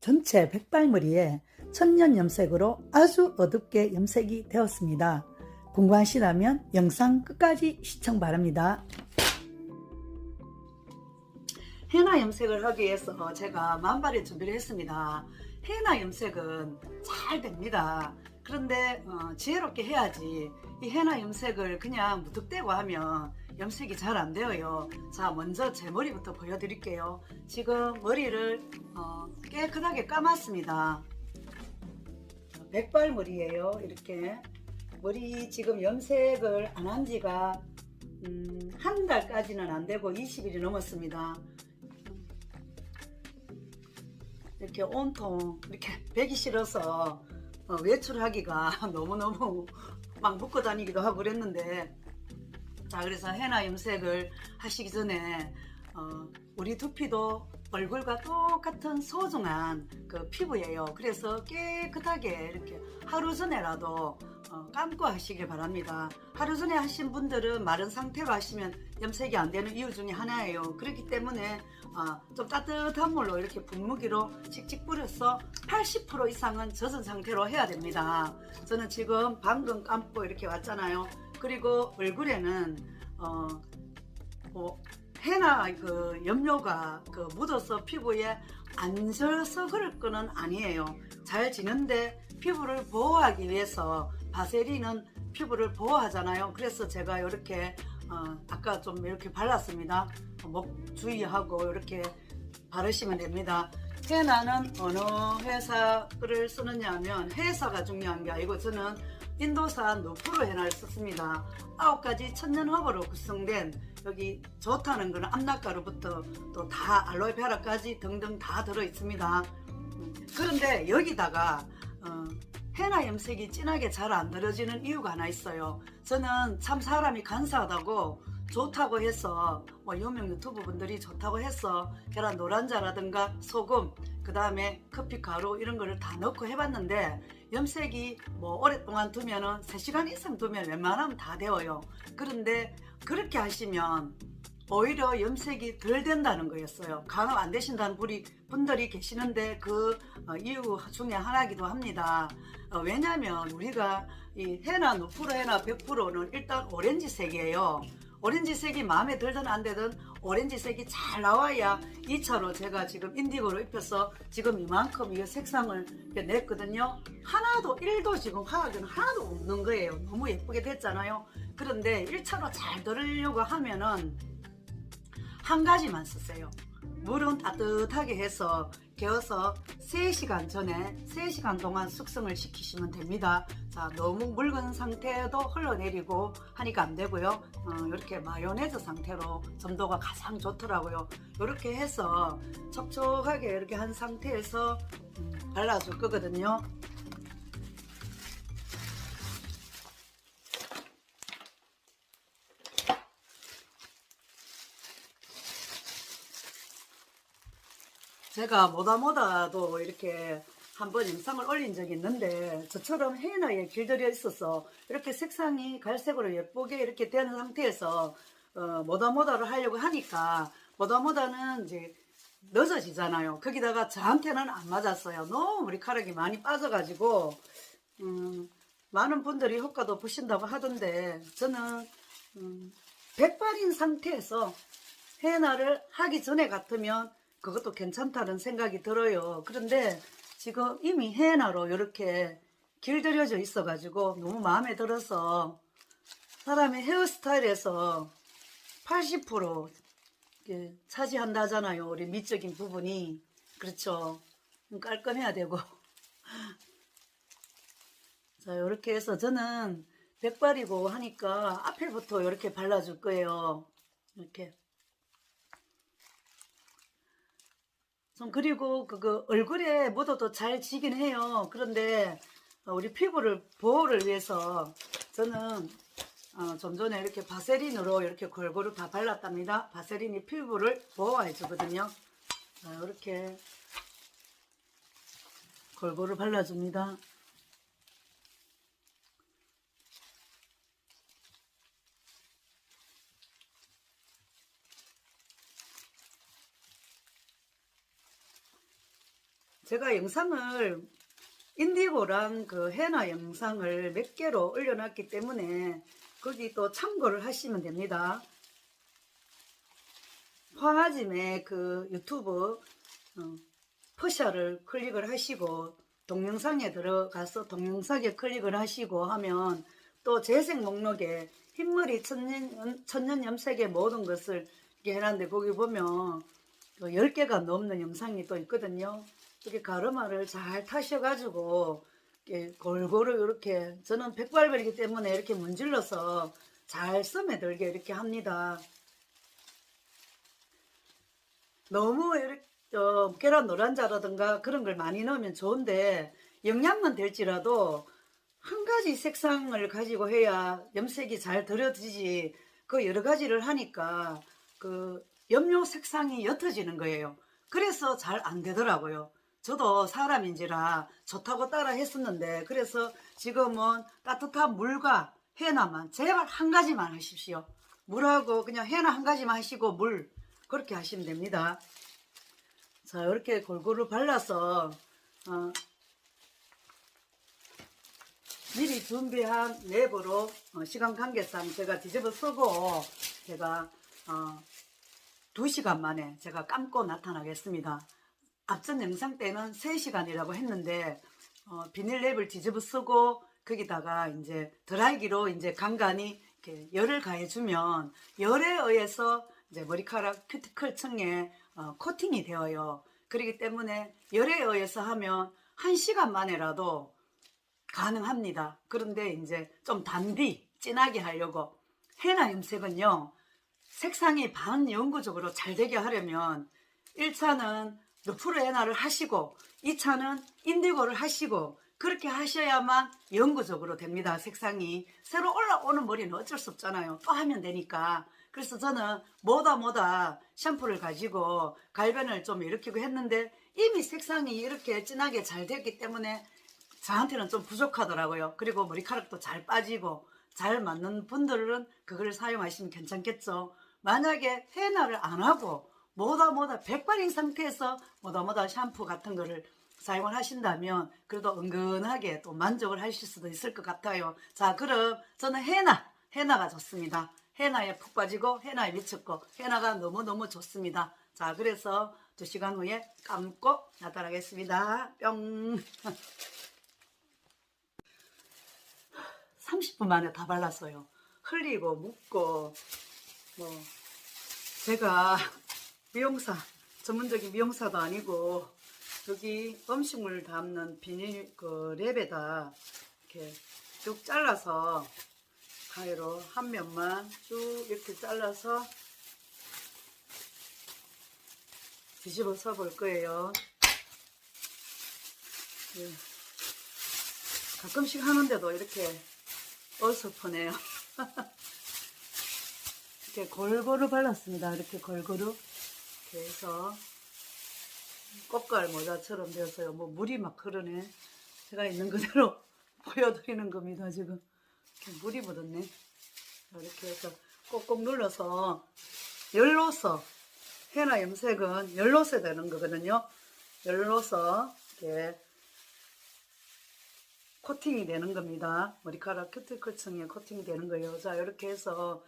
전체 백발머리에 천년 염색으로 아주 어둡게 염색이 되었습니다. 궁금하시다면 영상 끝까지 시청 바랍니다. 헤나 염색을 하기 위해서 제가 만발의 준비를 했습니다. 헤나 염색은 잘 됩니다. 그런데 지혜롭게 해야지. 이 헤나 염색을 그냥 무턱대고 하면 염색이 잘 안 되어요. 자, 먼저 제 머리부터 보여드릴게요. 지금 머리를 깨끗하게 감았습니다. 백발머리예요. 이렇게 머리 지금 염색을 안 한 지가 한 달까지는 안 되고 20일이 넘었습니다. 이렇게 온통 이렇게 배기 싫어서 외출하기가 너무너무 막 묶고 다니기도 하고 그랬는데, 자, 그래서 헤나 염색을 하시기 전에 우리 두피도 얼굴과 똑같은 소중한 그 피부예요. 그래서 깨끗하게 이렇게 하루 전에라도 감고 하시길 바랍니다. 하루 전에 하신 분들은 마른 상태로 하시면 염색이 안 되는 이유 중에 하나예요. 그렇기 때문에 좀 따뜻한 물로 이렇게 분무기로 칙칙 뿌려서 80% 이상은 젖은 상태로 해야 됩니다. 저는 지금 방금 감고 이렇게 왔잖아요. 그리고 얼굴에는 헤나 그 염료가 묻어서 피부에 안 져서 그럴 거는 아니에요. 잘 지는데 피부를 보호하기 위해서 바세린은 피부를 보호하잖아요. 그래서 제가 이렇게 아까 좀 이렇게 발랐습니다. 목 주의하고 이렇게 바르시면 됩니다. 헤나는 어느 회사를 쓰느냐면 회사가 중요한 게 아니고 저는 인도산 노프로 헤나를 썼습니다. 9가지 천연허브로 구성된, 여기 좋다는 거는 암락가루부터 또 다 알로에베라까지 등등 다 들어 있습니다. 그런데 여기다가 헤나 염색이 진하게 잘 안 들어지는 이유가 하나 있어요. 저는 참 사람이 간사하다고 좋다고 해서 유명 유튜브 분들이 좋다고 해서 계란 노란자라든가 소금, 그 다음에 커피 가루 이런 거를 다 넣고 해봤는데 염색이 오랫동안 두면은 3시간 이상 두면 웬만하면 다 되어요. 그런데 그렇게 하시면 오히려 염색이 덜 된다는 거였어요. 간호 안 되신다는 분들이 계시는데 그 이유 중에 하나이기도 합니다. 왜냐면 우리가 이 헤나, 누프로 헤나 100%는 일단 오렌지색이에요. 오렌지색이 마음에 들든 안 들든 오렌지색이 잘 나와야 2차로 제가 지금 인디고로 입혀서 지금 이만큼 이 색상을 냈거든요. 하나도 1도 지금 화학은 하나도 없는 거예요. 너무 예쁘게 됐잖아요. 그런데 1차로 잘 들으려고 하면은 한 가지만 쓰세요. 물은 따뜻하게 해서 개어서 3시간 전에 3시간 동안 숙성을 시키시면 됩니다. 자, 너무 묽은 상태도 흘러내리고 하니까 안 되고요. 이렇게 마요네즈 상태로 점도가 가장 좋더라고요. 이렇게 해서 촉촉하게 이렇게 한 상태에서 발라줄 거거든요. 제가 뭐다도 이렇게 한번 영상을 올린 적이 있는데 저처럼 헤나에 길들여 있어서 이렇게 색상이 갈색으로 예쁘게 이렇게 되는 상태에서 뭐다를 하려고 하니까 뭐다는 이제 늦어지잖아요. 거기다가 저한테는 안 맞았어요. 너무 머리카락이 많이 빠져가지고 많은 분들이 효과도 보신다고 하던데 저는 백발인 상태에서 헤나를 하기 전에 같으면 그것도 괜찮다는 생각이 들어요. 그런데 지금 이미 헤나로 이렇게 길들여져 있어 가지고 너무 마음에 들어서 사람의 헤어스타일에서 80% 차지한다잖아요. 우리 미적인 부분이. 그렇죠. 깔끔해야 되고. 자, 이렇게 해서 저는 백발이고 하니까 앞에부터 이렇게 발라줄 거예요. 이렇게. 그리고 그거 얼굴에 묻어도 잘 지긴 해요. 그런데 우리 피부를 보호를 위해서 저는 좀 전에 이렇게 바세린으로 이렇게 골고루 다 발랐답니다. 바세린이 피부를 보호해 주거든요. 이렇게 골고루 발라줍니다. 제가 영상을 인디고랑 그 헤나 영상을 몇 개로 올려놨기 때문에 거기 또 참고를 하시면 됩니다. 황아짐의 그 유튜브 퍼샤를 클릭을 하시고 동영상에 들어가서 동영상에 클릭을 하시고 하면 또 재생 목록에 흰머리 천년 염색의 모든 것을 이렇게 해놨는데 거기 보면 10개가 넘는 영상이 또 있거든요. 이렇게 가르마를 잘 타셔가지고 이렇게 골고루 이렇게 저는 백발벌이기 때문에 이렇게 문질러서 잘 스며들게 이렇게 합니다. 너무 이렇게 계란 노란자라든가 그런 걸 많이 넣으면 좋은데 영양만 될지라도 한 가지 색상을 가지고 해야 염색이 잘 들어지지 그 여러 가지를 하니까 그 염료 색상이 옅어지는 거예요. 그래서 잘 안 되더라고요. 저도 사람인지라 좋다고 따라 했었는데 그래서 지금은 따뜻한 물과 해나만 제발 한 가지만 하십시오. 물하고 그냥 해나 한 가지만 하시고 물 그렇게 하시면 됩니다. 자, 이렇게 골고루 발라서 미리 준비한 랩으로 시간 관계상 제가 뒤집어 쓰고 제가 2시간 만에 제가 감고 나타나겠습니다. 앞전 영상 때는 3시간이라고 했는데 비닐랩을 뒤집어 쓰고 거기다가 이제 드라이기로 이제 간간히 이렇게 열을 가해주면 열에 의해서 이제 머리카락 큐티클 층에 코팅이 되어요. 그렇기 때문에 열에 의해서 하면 1시간 만에라도 가능합니다. 그런데 이제 좀 단디 진하게 하려고 헤나 염색은요 색상이 반영구적으로 잘 되게 하려면 1차는 루프르 헤나를 하시고 2차는 인디고를 하시고 그렇게 하셔야만 영구적으로 됩니다. 색상이 새로 올라오는 머리는 어쩔 수 없잖아요. 또 하면 되니까. 그래서 저는 뭐다 샴푸를 가지고 갈변을 좀 일으키고 했는데 이미 색상이 이렇게 진하게 잘 됐기 때문에 저한테는 좀 부족하더라고요. 그리고 머리카락도 잘 빠지고 잘 맞는 분들은 그걸 사용하시면 괜찮겠죠. 만약에 헤나를 안 하고 뭐다 백발인 상태에서 뭐다 샴푸 같은 거를 사용을 하신다면 그래도 은근하게 또 만족을 하실 수도 있을 것 같아요. 자, 그럼 저는 헤나가 좋습니다. 헤나에 푹 빠지고 헤나에 미쳤고 헤나가 너무너무 좋습니다. 자, 그래서 2시간 후에 감고 나타나겠습니다. 뿅. 30분 만에 다 발랐어요. 흘리고 묻고 뭐 제가 미용사 전문적인 미용사도 아니고 여기 음식물 담는 비닐 그 랩에다 이렇게 쭉 잘라서 가위로 한 면만 쭉 이렇게 잘라서 뒤집어 서 볼 거예요. 네. 가끔씩 하는데도 이렇게 어설프네요. 이렇게 골고루 발랐습니다. 이렇게 골고루 이렇게 해서 꽃갈 모자처럼 되었어요. 뭐 물이 막 흐르네. 제가 있는 그대로 보여드리는 겁니다. 지금 이렇게 물이 묻었네. 이렇게 해서 꼭꼭 눌러서 열로서 헤나 염색은 열로서 되는 거거든요. 열로서 이렇게 코팅이 되는 겁니다. 머리카락 큐티클층에 코팅이 되는 거예요. 자, 이렇게 해서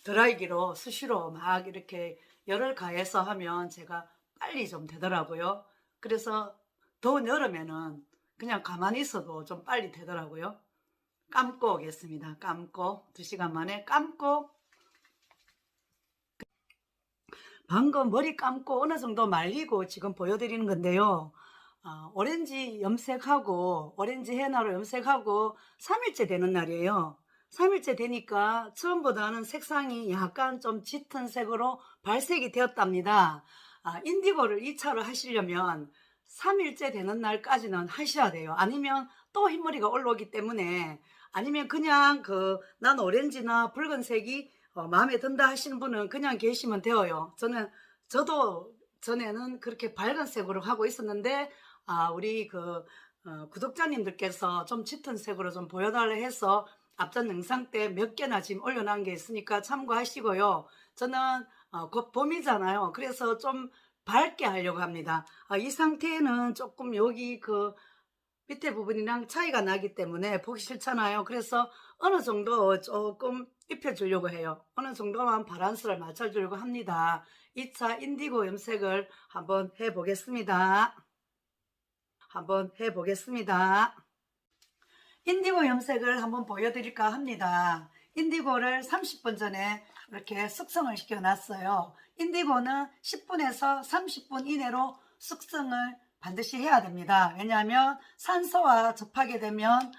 드라이기로 수시로 막 이렇게 열을 가해서 하면 제가 빨리 좀 되더라고요. 그래서 더운 여름에는 그냥 가만히 있어도 좀 빨리 되더라고요. 감고 오겠습니다. 감고 2시간 만에 감고 방금 머리 감고 어느 정도 말리고 지금 보여드리는 건데요. 오렌지 염색하고 오렌지 헤나로 염색하고 3일째 되는 날이에요. 3일째 되니까 처음보다는 색상이 약간 좀 짙은 색으로 발색이 되었답니다. 인디고를 2차로 하시려면 3일째 되는 날까지는 하셔야 돼요. 아니면 또 흰머리가 올라오기 때문에 아니면 그냥 난 오렌지나 붉은색이 마음에 든다 하시는 분은 그냥 계시면 되어요. 저도 전에는 그렇게 밝은 색으로 하고 있었는데 우리 구독자님들께서 좀 짙은 색으로 좀 보여달라 해서 앞전 영상 때 몇 개나 지금 올려놓은 게 있으니까 참고하시고요. 저는 곧 봄이잖아요. 그래서 좀 밝게 하려고 합니다. 이 상태에는 조금 여기 그 밑에 부분이랑 차이가 나기 때문에 보기 싫잖아요. 그래서 어느 정도 조금 입혀주려고 해요. 어느 정도만 바란스를 맞춰주려고 합니다. 2차 인디고 염색을 한번 해보겠습니다. 인디고 염색을 한번 보여드릴까 합니다. 인디고를 30분 전에 이렇게 숙성을 시켜 놨어요. 인디고는 10분에서 30분 이내로 숙성을 반드시 해야 됩니다. 왜냐하면 산소와 접하게 되면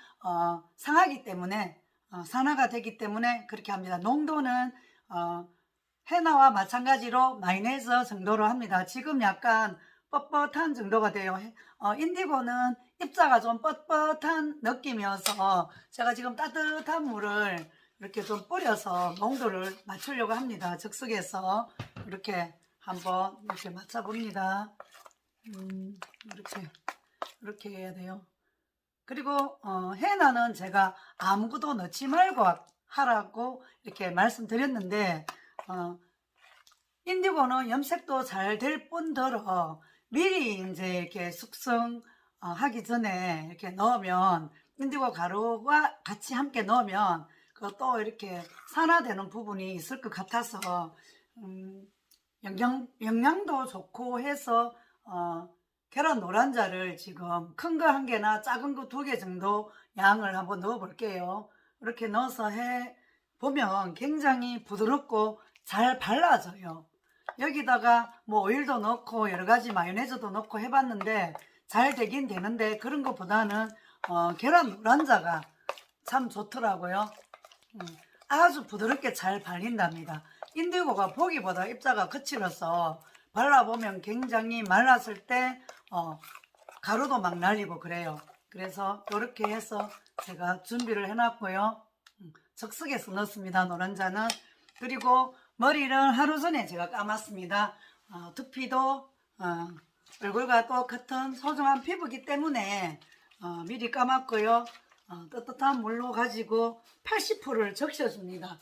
상하기 때문에 산화가 되기 때문에 그렇게 합니다. 농도는 헤나와 마찬가지로 마이너스 정도로 합니다. 지금 약간 뻣뻣한 정도가 돼요. 인디고는 입자가 좀 뻣뻣한 느낌이어서 제가 지금 따뜻한 물을 이렇게 좀 뿌려서 농도를 맞추려고 합니다. 즉석에서 이렇게 한번 이렇게 맞춰봅니다. 이렇게 해야 돼요. 그리고 헤나는 제가 아무것도 넣지 말고 하라고 이렇게 말씀드렸는데 인디고는 염색도 잘 될 뿐더러 미리 이제 이렇게 숙성하기 전에 이렇게 넣으면 인디고 가루와 같이 함께 넣으면 그것도 이렇게 산화되는 부분이 있을 것 같아서 영양도 좋고 해서 계란 노른자를 지금 큰 거 1개나 작은 거 2개 정도 양을 한번 넣어 볼게요. 이렇게 넣어서 해 보면 굉장히 부드럽고 잘 발라져요. 여기다가 뭐 오일도 넣고 여러 가지 마요네즈도 넣고 해봤는데 잘 되긴 되는데 그런 것보다는 계란 노른자가 참 좋더라고요. 아주 부드럽게 잘 발린답니다. 인디고가 보기보다 입자가 거칠어서 발라보면 굉장히 말랐을 때 가루도 막 날리고 그래요. 그래서 이렇게 해서 제가 준비를 해놨고요. 적석에서 넣습니다. 노른자는. 그리고 머리는 하루 전에 제가 감았습니다. 두피도 얼굴과 똑같은 소중한 피부이기 때문에 미리 감았고요. 뜨뜻한 물로 가지고 80%를 적셔줍니다.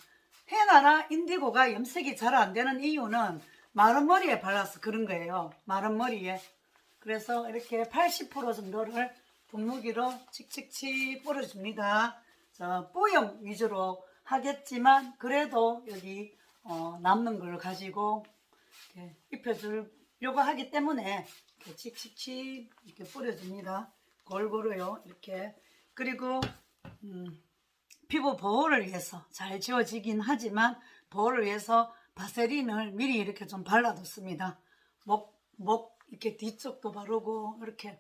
헤나나 인디고가 염색이 잘 안되는 이유는 마른 머리에 발라서 그런 거예요. 마른 머리에. 그래서 이렇게 80% 정도를 분무기로 칙칙칙 뿌려줍니다. 뽀용 위주로 하겠지만 그래도 여기 남는 걸 가지고 이렇게 입혀주려고 하기 때문에 이렇게 칙칙칙 이렇게 뿌려줍니다. 골고루요. 이렇게. 그리고 피부 보호를 위해서 잘 지워지긴 하지만 보호를 위해서 바세린을 미리 이렇게 좀 발라뒀습니다. 목 이렇게 뒤쪽도 바르고 이렇게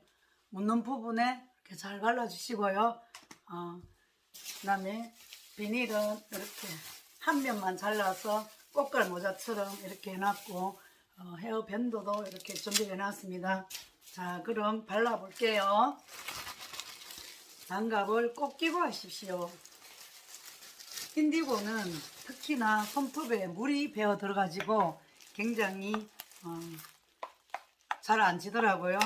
묻는 부분에 이렇게 잘 발라주시고요. 그 다음에 비닐은 이렇게 한 면만 잘라서 꽃갈 모자처럼 이렇게 해놨고 헤어 밴드도 이렇게 준비해 놨습니다. 자, 그럼 발라볼게요. 장갑을 꼭 끼고 하십시오. 인디고는 특히나 손톱에 물이 배어 들어가지고 굉장히 잘 안 지더라고요.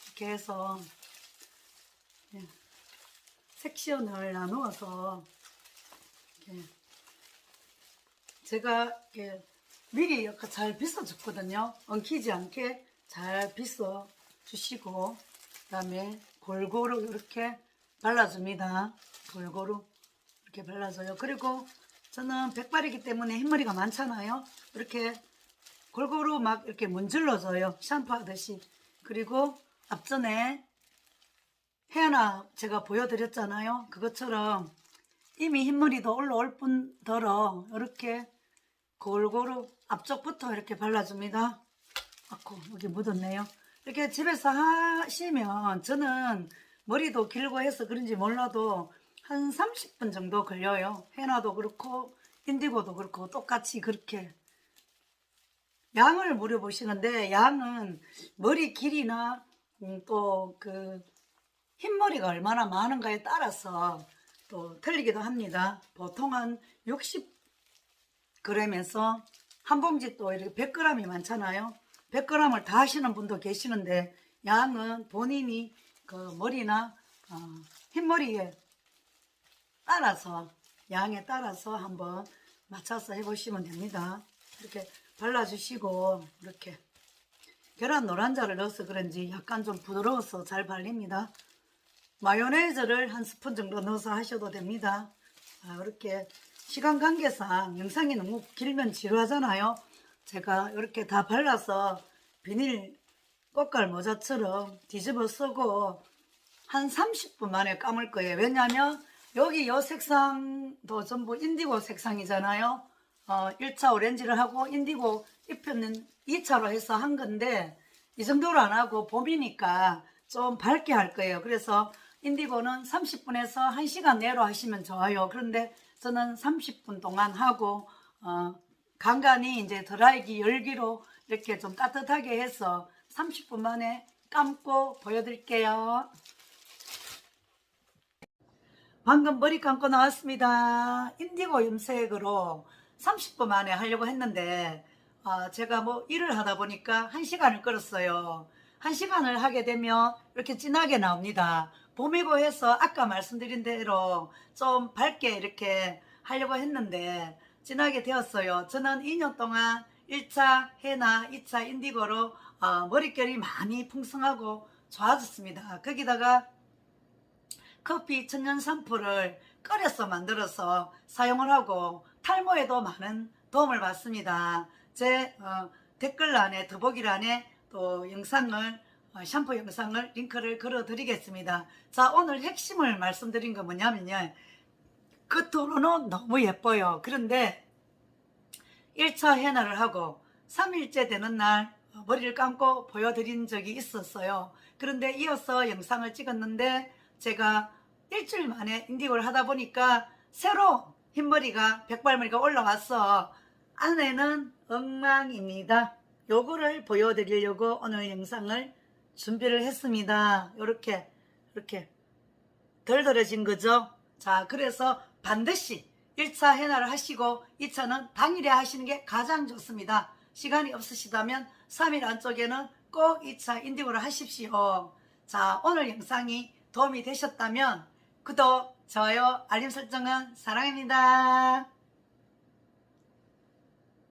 이렇게 해서 섹션을 나누어서 이렇게 제가 이렇게 미리 이렇게 잘 빗어 줬거든요. 엉키지 않게 잘 빗어 주시고 그 다음에 골고루 이렇게 발라줍니다. 골고루 이렇게 발라줘요. 그리고 저는 백발이기 때문에 흰머리가 많잖아요. 이렇게 골고루 막 이렇게 문질러줘요. 샴푸하듯이. 그리고 앞전에 헤어나 제가 보여드렸잖아요. 그것처럼 이미 흰머리도 올라올 뿐더러 이렇게 골고루 앞쪽부터 이렇게 발라줍니다. 아고 여기 묻었네요. 이렇게 집에서 하시면 저는 머리도 길고 해서 그런지 몰라도 한 30분 정도 걸려요. 헤나도 그렇고 인디고도 그렇고 똑같이 그렇게 양을 물어보시는데 양은 머리 길이나 또 그 흰머리가 얼마나 많은가에 따라서 또 틀리기도 합니다. 보통 한 60g에서 한 봉지 또 이렇게 100g이 많잖아요. 100g을 다 하시는 분도 계시는데 양은 본인이 그 머리나 흰머리에 따라서 양에 따라서 한번 맞춰서 해보시면 됩니다. 이렇게 발라주시고 이렇게 계란 노른자를 넣어서 그런지 약간 좀 부드러워서 잘 발립니다. 마요네즈를 한 스푼 정도 넣어서 하셔도 됩니다. 이렇게 시간 관계상 영상이 너무 길면 지루하잖아요. 제가 이렇게 다 발라서 비닐 꽃갈 모자처럼 뒤집어 쓰고 한 30분 만에 감을 거예요. 왜냐하면 여기 요 색상도 전부 인디고 색상이잖아요. 1차 오렌지를 하고 인디고 입혀는 2차로 해서 한 건데 이 정도로 안 하고 봄이니까 좀 밝게 할 거예요. 그래서 인디고는 30분에서 1시간 내로 하시면 좋아요. 그런데 저는 30분 동안 하고 간간히 이제 드라이기 열기로 이렇게 좀 따뜻하게 해서 30분 만에 감고 보여드릴게요. 방금 머리 감고 나왔습니다. 인디고 염색으로 30분 만에 하려고 했는데 제가 뭐 일을 하다 보니까 1시간을 끌었어요. 1시간을 하게 되면 이렇게 진하게 나옵니다. 봄이고 해서 아까 말씀드린 대로 좀 밝게 이렇게 하려고 했는데 진하게 되었어요. 저는 2년 동안 1차 헤나 2차 인디고로 머릿결이 많이 풍성하고 좋아졌습니다. 거기다가 커피 천연 샴푸를 끓여서 만들어서 사용을 하고 탈모에도 많은 도움을 받습니다. 제 댓글란에 더보기란에 또 영상을 샴푸 영상을 링크를 걸어 드리겠습니다. 자, 오늘 핵심을 말씀드린 거 뭐냐면요, 겉으로는 너무 예뻐요. 그런데 1차 헤나를 하고 3일째 되는 날 머리를 감고 보여드린 적이 있었어요. 그런데 이어서 영상을 찍었는데 제가 일주일 만에 인디고를 하다 보니까 새로 흰머리가 백발머리가 올라왔어. 안에는 엉망입니다. 요거를 보여드리려고 오늘 영상을 준비를 했습니다. 이렇게 덜덜해진 거죠. 자, 그래서 반드시 1차 헤나를 하시고 2차는 당일에 하시는 게 가장 좋습니다. 시간이 없으시다면 3일 안쪽에는 꼭 2차 인디고를 하십시오. 자, 오늘 영상이 도움이 되셨다면 구독, 좋아요, 알림 설정은 사랑입니다.